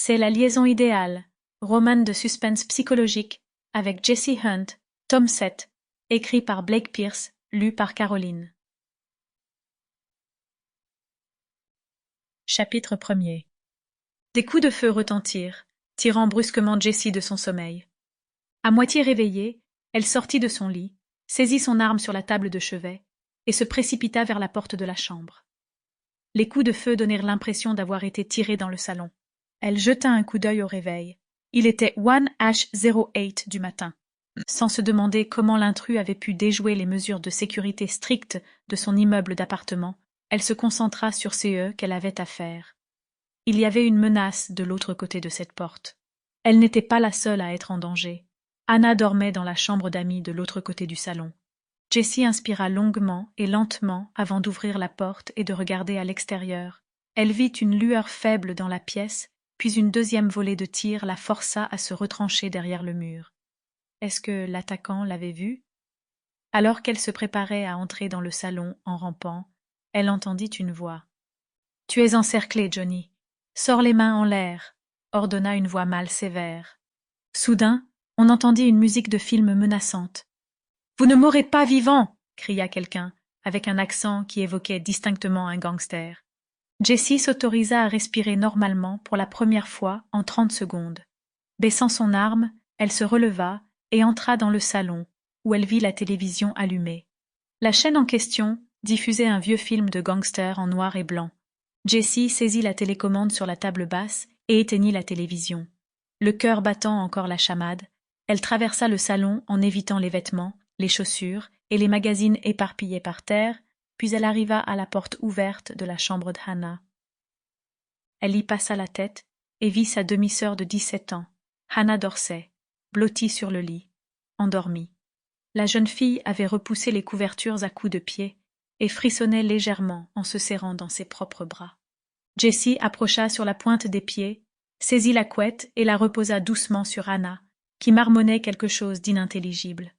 C'est la liaison idéale, roman de suspense psychologique, avec Jesse Hunt, tome 7, écrit par Blake Pierce, lu par Caroline. Chapitre 1er. Des coups de feu retentirent, tirant brusquement Jessie de son sommeil. À moitié réveillée, elle sortit de son lit, saisit son arme sur la table de chevet, et se précipita vers la porte de la chambre. Les coups de feu donnèrent l'impression d'avoir été tirés dans le salon. Elle jeta un coup d'œil au réveil. Il était 1H08 du matin. Sans se demander comment l'intrus avait pu déjouer les mesures de sécurité strictes de son immeuble d'appartement, elle se concentra sur ce qu'elle avait à faire. Il y avait une menace de l'autre côté de cette porte. Elle n'était pas la seule à être en danger. Hannah dormait dans la chambre d'amis de l'autre côté du salon. Jessie inspira longuement et lentement avant d'ouvrir la porte et de regarder à l'extérieur. Elle vit une lueur faible dans la pièce, puis une deuxième volée de tirs la força à se retrancher derrière le mur. Est-ce que l'attaquant l'avait vue? Alors qu'elle se préparait à entrer dans le salon en rampant, elle entendit une voix. « Tu es encerclé, Johnny. Sors les mains en l'air », ordonna une voix mâle sévère. Soudain, on entendit une musique de film menaçante. « Vous ne mourrez pas vivant !» cria quelqu'un, avec un accent qui évoquait distinctement un gangster. Jessie s'autorisa à respirer normalement pour la première fois en 30 secondes. Baissant son arme, elle se releva et entra dans le salon, où elle vit la télévision allumée. La chaîne en question diffusait un vieux film de gangster en noir et blanc. Jessie saisit la télécommande sur la table basse et éteignit la télévision. Le cœur battant encore la chamade, elle traversa le salon en évitant les vêtements, les chaussures et les magazines éparpillés par terre, puis elle arriva à la porte ouverte de la chambre de Hannah. Elle y passa la tête et vit sa demi-sœur de 17 ans, Hannah Dorsey, blottie sur le lit, endormie. La jeune fille avait repoussé les couvertures à coups de pied et frissonnait légèrement en se serrant dans ses propres bras. Jessie approcha sur la pointe des pieds, saisit la couette et la reposa doucement sur Hannah, qui marmonnait quelque chose d'inintelligible.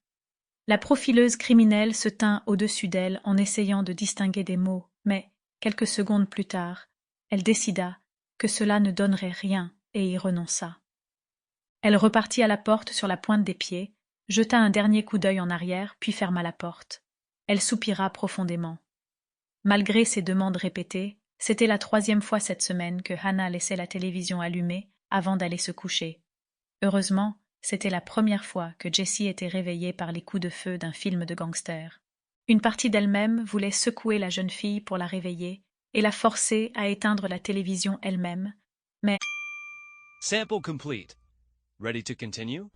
La profileuse criminelle se tint au-dessus d'elle en essayant de distinguer des mots, mais, quelques secondes plus tard, elle décida que cela ne donnerait rien et y renonça. Elle repartit à la porte sur la pointe des pieds, jeta un dernier coup d'œil en arrière, puis ferma la porte. Elle soupira profondément. Malgré ses demandes répétées, c'était la 3e fois cette semaine que Hannah laissait la télévision allumée avant d'aller se coucher. Heureusement, c'était la première fois que Jessie était réveillée par les coups de feu d'un film de gangster. Une partie d'elle-même voulait secouer la jeune fille pour la réveiller et la forcer à éteindre la télévision elle-même, mais... Sample complete. Ready to continue?